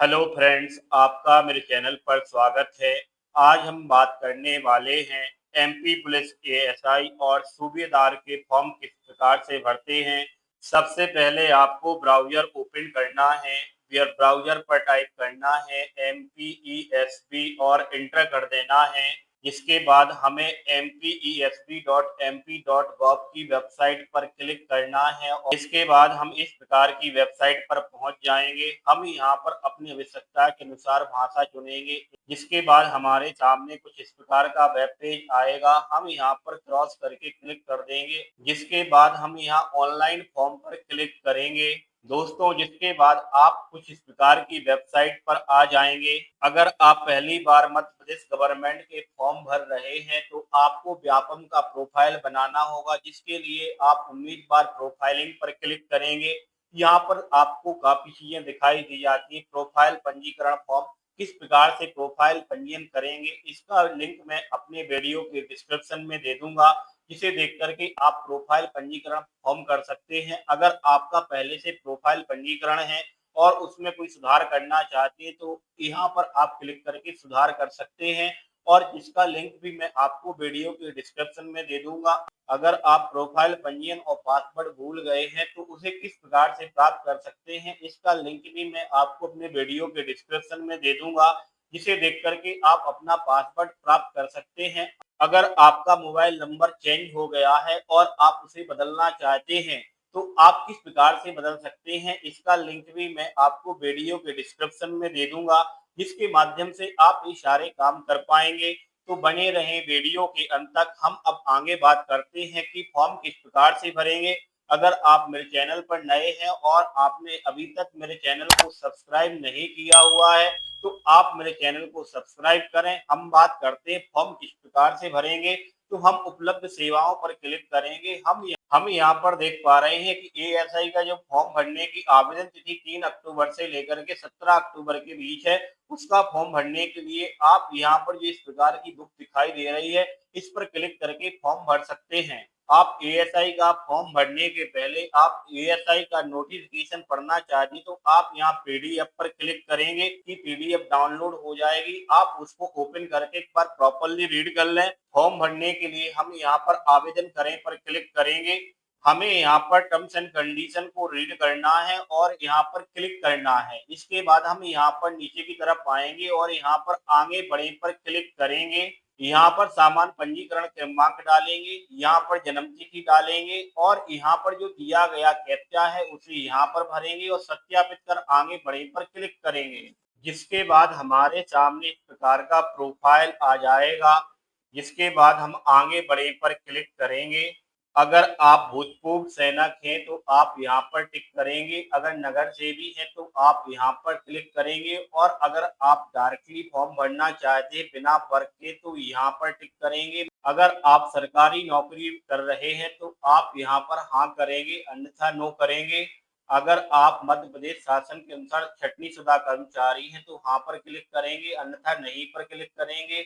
Hello friends, आपका मेरे channel पर स्वागत है। आज हम बात करने वाले हैं एमपी पुलिस एएसआई और सूबेदार के फॉर्म किस प्रकार से भरते हैं। सबसे पहले आपको ब्राउज़र ओपन करना है। ब्राउज़र पर टाइप करना है MPESB और एंटर कर देना है। इसके बाद हमें mpesb.mp.gov की वेबसाइट पर क्लिक करना है और इसके बाद हम इस प्रकार की वेबसाइट पर पहुंच जाएंगे। हम यहाँ पर अपनी आवश्यकता के अनुसार भाषा चुनेंगे। जिसके बाद हमारे सामने कुछ इस प्रकार का वेब पेज आएगा। हम यहाँ पर क्रॉस करके क्लिक कर देंगे। जिसके बाद हम यहाँ ऑनलाइन फॉर्म पर क्लिक करेंगे दोस्तों। जिसके बाद आप कुछ इस प्रकार की वेबसाइट पर आ जाएंगे। अगर आप पहली बार मध्य प्रदेश गवर्नमेंट के फॉर्म भर रहे हैं तो आपको व्यापम का प्रोफाइल बनाना होगा। जिसके लिए आप उम्मीदवार प्रोफाइलिंग पर क्लिक करेंगे। यहाँ पर आपको काफी चीजें दिखाई दी जाती है। प्रोफाइल पंजीकरण फॉर्म किस प्रकार से प्रोफाइल पंजीयन करेंगे, इसका लिंक मैं अपने वीडियो के डिस्क्रिप्शन में दे दूंगा, जिसे देख करके आप प्रोफाइल पंजीकरण फॉर्म कर सकते हैं। अगर आपका पहले से प्रोफाइल पंजीकरण है और उसमें कोई सुधार करना चाहते हैं तो यहाँ पर आप क्लिक करके सुधार कर सकते हैं और इसका लिंक भी मैं आपको वीडियो के डिस्क्रिप्शन में दे दूंगा। अगर आप प्रोफाइल पंजीयन और पासवर्ड भूल गए हैं तो उसे किस प्रकार से प्राप्त कर सकते हैं, इसका लिंक भी मैं आपको अपने वीडियो के डिस्क्रिप्शन में दे दूंगा, जिसे देख करके आप अपना पासवर्ड प्राप्त कर सकते हैं। अगर आपका मोबाइल नंबर चेंज हो गया है और आप उसे बदलना चाहते हैं तो आप किस प्रकार से बदल सकते हैं, इसका लिंक भी मैं आपको वीडियो के डिस्क्रिप्शन में दे दूंगा, जिसके माध्यम से आप ये सारे काम कर पाएंगे। तो बने रहें वीडियो के अंत तक। हम अब आगे बात करते हैं कि फॉर्म किस प्रकार से भरेंगे। अगर आप मेरे चैनल पर नए हैं और आपने अभी तक मेरे चैनल को सब्सक्राइब नहीं किया हुआ है तो आप मेरे चैनल को सब्सक्राइब करें। हम बात करते हैं फॉर्म किस प्रकार से भरेंगे। तो हम उपलब्ध सेवाओं पर क्लिक करेंगे। हम यहाँ पर देख पा रहे हैं कि एएसआई का जो फॉर्म भरने की आवेदन तिथि 3 अक्टूबर से लेकर के 17 अक्टूबर के बीच है। उसका फॉर्म भरने के लिए आप यहाँ पर जो इस प्रकार की बुक दिखाई दे रही है, इस पर क्लिक करके फॉर्म भर सकते हैं। आप एएसआई का फॉर्म भरने के पहले आप एएसआई का नोटिफिकेशन पढ़ना चाहती तो आप यहाँ पीडीएफ पर क्लिक करेंगे कि पीडीएफ डाउनलोड हो जाएगी। आप उसको ओपन करके एक बार प्रॉपरली रीड कर लें। फॉर्म भरने के लिए हम यहाँ पर आवेदन करें पर क्लिक करेंगे। हमें यहाँ पर टर्म्स एंड कंडीशन को रीड करना है और यहाँ पर क्लिक करना है। इसके बाद हम यहाँ पर नीचे की तरफ आएंगे और यहाँ पर आगे बढ़े पर क्लिक करेंगे। यहाँ पर सामान्य पंजीकरण क्रमांक डालेंगे, यहाँ पर जन्म तिथि डालेंगे और यहाँ पर जो दिया गया कैप्चा है उसे यहाँ पर भरेंगे और सत्यापित कर आगे बढ़े पर क्लिक करेंगे। जिसके बाद हमारे सामने इस प्रकार का प्रोफाइल आ जाएगा। जिसके बाद हम आगे बढ़े पर क्लिक करेंगे। अगर आप भूतपूर्व सैनिक हैं तो आप यहाँ पर टिक करेंगे। अगर नगर सेवी हैं तो आप यहाँ पर क्लिक करेंगे और अगर आप डायरेक्टली फॉर्म भरना चाहते हैं बिना वर्क के तो यहाँ पर टिक करेंगे। अगर आप सरकारी नौकरी कर रहे हैं तो आप यहाँ पर हाँ करेंगे, अन्यथा नो करेंगे। अगर आप मध्य प्रदेश शासन के अनुसार छटनी शुदा कर्मचारी हैं तो हाँ पर क्लिक करेंगे, अन्यथा नहीं पर क्लिक करेंगे।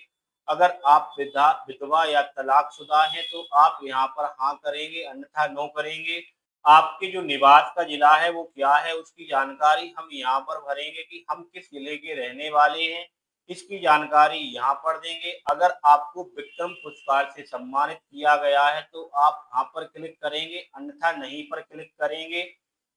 अगर आप विधवा या तलाकशुदा हैं तो आप यहाँ पर हाँ करेंगे, अन्यथा नो करेंगे। आपके जो निवास का जिला है वो क्या है उसकी जानकारी हम यहाँ पर भरेंगे कि हम किस जिले के रहने वाले हैं, इसकी जानकारी यहाँ पर देंगे। अगर आपको विक्रम पुरस्कार से सम्मानित किया गया है तो आप हाँ पर क्लिक करेंगे, अन्यथा नहीं पर क्लिक करेंगे।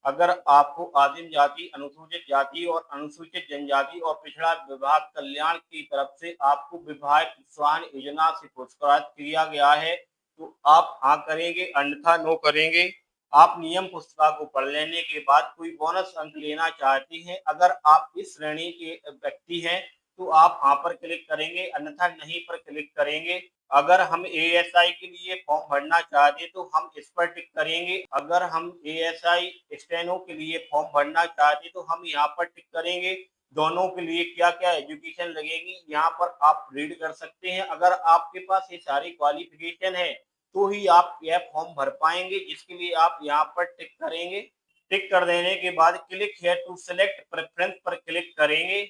अगर आपको आदिम जाति, अनुसूचित जाति और अनुसूचित जनजाति और पिछड़ा विभाग कल्याण की तरफ से आपको विवाह प्रोत्साहन योजना से पुरस्कृत किया गया है तो आप हाँ करेंगे, अन्यथा नो करेंगे। आप नियम पुस्तिका को पढ़ लेने के बाद कोई बोनस अंक लेना चाहती हैं, अगर आप इस श्रेणी के व्यक्ति हैं तो आप हाँ पर क्लिक करेंगे, अन्यथा नहीं पर क्लिक करेंगे। अगर हम एएसआई के लिए फॉर्म भरना चाहते तो हम इस पर टिक करेंगे। अगर हम एएसआई स्टेनो के लिए फॉर्म भरना चाहते तो हम यहाँ पर टिक करेंगे। दोनों के लिए क्या क्या एजुकेशन लगेगी यहाँ पर आप रीड कर सकते हैं। अगर आपके पास ये सारी क्वालिफिकेशन है तो ही आप यह फॉर्म भर पाएंगे, जिसके लिए आप यहाँ पर टिक करेंगे। टिक कर देने के बाद click here to select preference पर क्लिक करेंगे।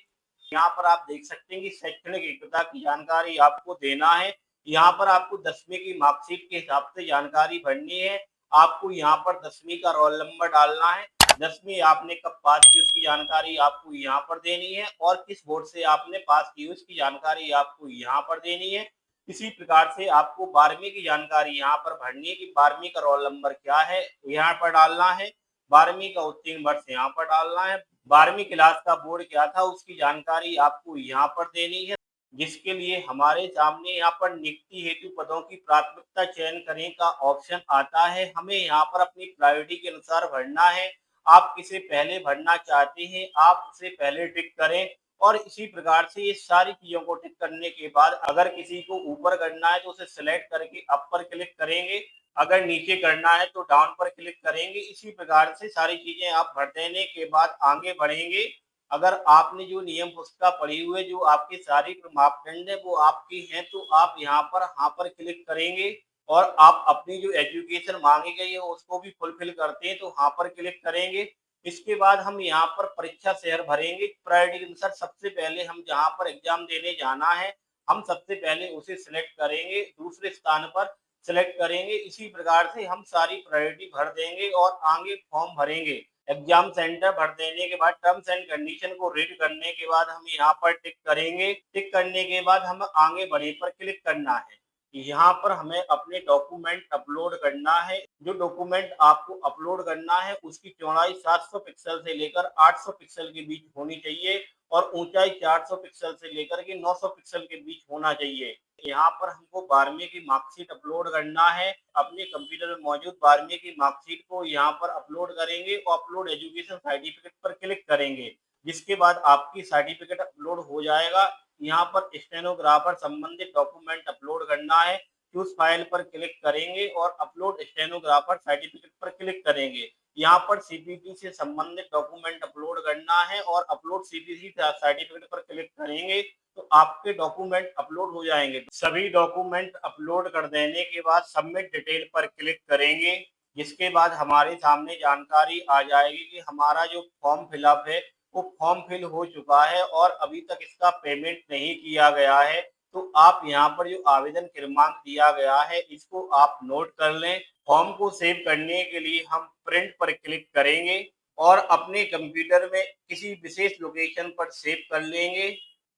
यहाँ पर आप देख सकते हैं कि शैक्षणिक योग्यता की जानकारी आपको देना है। यहाँ पर आपको 10वीं की मार्कशीट के हिसाब से जानकारी भरनी है। आपको यहाँ पर 10वीं का रोल नंबर डालना है। 10वीं आपने कब पास की उसकी जानकारी आपको यहाँ पर देनी है और किस बोर्ड से आपने पास की उसकी जानकारी आपको यहाँ पर देनी है। इसी प्रकार से आपको 12वीं की जानकारी यहाँ पर भरनी है कि 12वीं का रोल नंबर क्या है, यहाँ पर डालना है। 12वीं का उत्तीर्ण वर्ष यहाँ पर डालना है। 12वीं क्लास का बोर्ड क्या था उसकी जानकारी आपको यहाँ पर देनी है, जिसके लिए हमारे सामने यहाँ पर नियुक्ति हेतु पदों की प्राथमिकता चयन करें का ऑप्शन आता है। हमें यहाँ पर अपनी प्रायोरिटी के अनुसार भरना है। आप किसे पहले भरना चाहते हैं, आप उसे पहले टिक करें और इसी प्रकार से ये सारी चीज़ों को टिक करने के बाद अगर किसी को ऊपर करना है तो उसे सेलेक्ट करके अप पर क्लिक करेंगे, अगर नीचे करना है तो डाउन पर क्लिक करेंगे। इसी प्रकार से सारी चीज़ें आप भर देने के बाद आगे बढ़ेंगे। अगर आपने जो नियम पुस्तिका पढ़ी हुई है, जो आपके शारीरिक मापदंड है वो आपके हैं, तो आप यहाँ पर हाँ पर क्लिक करेंगे और आप अपनी जो एजुकेशन मांगी गई है उसको भी फुलफिल करते हैं तो हाँ पर क्लिक करेंगे। इसके बाद हम यहाँ पर परीक्षा शहर भरेंगे। प्रायोरिटी के अनुसार सबसे पहले हम जहाँ पर एग्जाम देने जाना है, हम सबसे पहले उसे सिलेक्ट करेंगे, दूसरे स्थान पर सिलेक्ट करेंगे। इसी प्रकार से हम सारी प्रायोरिटी भर देंगे और आगे फॉर्म भरेंगे। एग्जाम सेंटर भर देने के बाद टर्म्स एंड कंडीशन को रीड करने के बाद हम यहाँ पर टिक करेंगे। टिक करने के बाद हम आगे बढ़े पर क्लिक करना है। यहाँ पर हमें अपने डॉक्यूमेंट अपलोड करना है। जो डॉक्यूमेंट आपको अपलोड करना है उसकी चौड़ाई 700 पिक्सल से लेकर 800 पिक्सल के बीच होनी चाहिए और ऊंचाई 400 पिक्सल से लेकर के 900 पिक्सल के बीच होना चाहिए। यहाँ पर हमको 12वीं की मार्कशीट अपलोड करना है। अपने कंप्यूटर में मौजूद 12वीं की मार्कशीट को यहाँ पर अपलोड करेंगे और अपलोड एजुकेशन सर्टिफिकेट पर क्लिक करेंगे, जिसके बाद आपकी सर्टिफिकेट अपलोड हो जाएगा। यहाँ पर स्टेनोग्राफर संबंधित डॉक्यूमेंट अपलोड करना है। चूज फाइल पर क्लिक करेंगे और अपलोड स्टेनोग्राफर सर्टिफिकेट पर क्लिक करेंगे। यहाँ पर सीपीटी से संबंधित डॉक्यूमेंट अपलोड करना है और अपलोड सीपीटी सर्टिफिकेट पर क्लिक करेंगे तो आपके डॉक्यूमेंट अपलोड हो जाएंगे। सभी डॉक्यूमेंट अपलोड कर देने के बाद सबमिट डिटेल पर क्लिक करेंगे, जिसके बाद हमारे सामने जानकारी आ जाएगी कि हमारा जो फॉर्म फिलअप है वो फॉर्म फिल हो चुका है और अभी तक इसका पेमेंट नहीं किया गया है। तो आप यहाँ पर जो आवेदन क्रमांक दिया गया है इसको आप नोट कर लें। फॉर्म को सेव करने के लिए हम प्रिंट पर क्लिक करेंगे और अपने कंप्यूटर में किसी विशेष लोकेशन पर सेव कर लेंगे।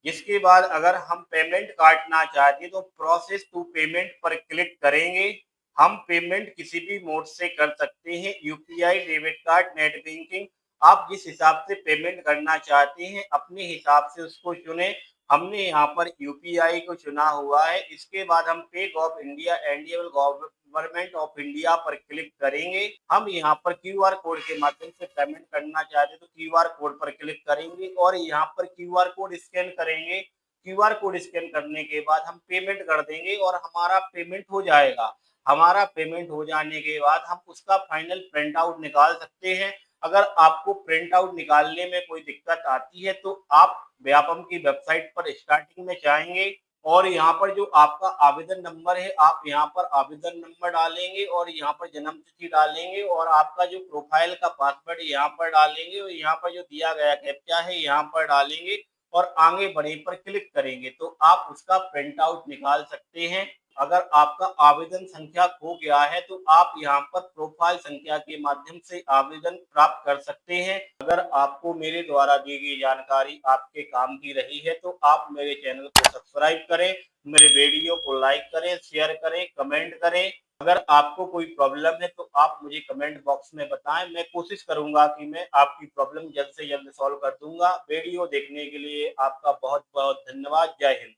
जिसके बाद अगर हम पेमेंट काटना चाहते हैं तो प्रोसेस टू पेमेंट पर क्लिक करेंगे। हम पेमेंट किसी भी मोड से कर सकते हैं, UPI, debit card, net banking. आप जिस हिसाब से पेमेंट करना चाहते हैं अपने हिसाब से उसको चुने। हमने यहाँ पर यूपीआई को चुना हुआ है। इसके बाद हम पे ऑफ इंडिया एंडियल गवर्नमेंट ऑफ इंडिया पर क्लिक करेंगे। हम यहाँ पर क्यूआर कोड के माध्यम से पेमेंट करना चाहते हैं तो क्यूआर कोड पर क्लिक करेंगे और यहाँ पर क्यूआर कोड स्कैन करेंगे। क्यूआर कोड स्कैन करने के बाद हम पेमेंट कर देंगे और हमारा पेमेंट हो जाएगा। हमारा पेमेंट हो जाने के बाद हम उसका फाइनल प्रिंट आउट निकाल सकते हैं। अगर आपको प्रिंट आउट निकालने में कोई दिक्कत आती है तो आप व्यापम की वेबसाइट पर स्टार्टिंग में जाएंगे और यहाँ पर जो आपका आवेदन नंबर है आप यहाँ पर आवेदन नंबर डालेंगे और यहाँ पर जन्म तिथि डालेंगे और आपका जो प्रोफाइल का पासवर्ड यहाँ पर डालेंगे और यहाँ पर जो दिया गया कैप्चा है यहाँ पर डालेंगे और आगे बढ़े पर क्लिक करेंगे तो आप उसका प्रिंट आउट निकाल सकते हैं। अगर आपका आवेदन संख्या खो गया है तो आप यहाँ पर प्रोफाइल संख्या के माध्यम से आवेदन प्राप्त कर सकते हैं। अगर आपको मेरे द्वारा दी गई जानकारी आपके काम की रही है तो आप मेरे चैनल को सब्सक्राइब करें, मेरे वीडियो को लाइक करें, शेयर करें, कमेंट करें। अगर आपको कोई प्रॉब्लम है तो आप मुझे कमेंट बॉक्स में बताएं। मैं कोशिश करूंगा कि मैं आपकी प्रॉब्लम जल्द से जल्द सॉल्व कर दूंगा। वीडियो देखने के लिए आपका बहुत बहुत धन्यवाद। जय हिंद।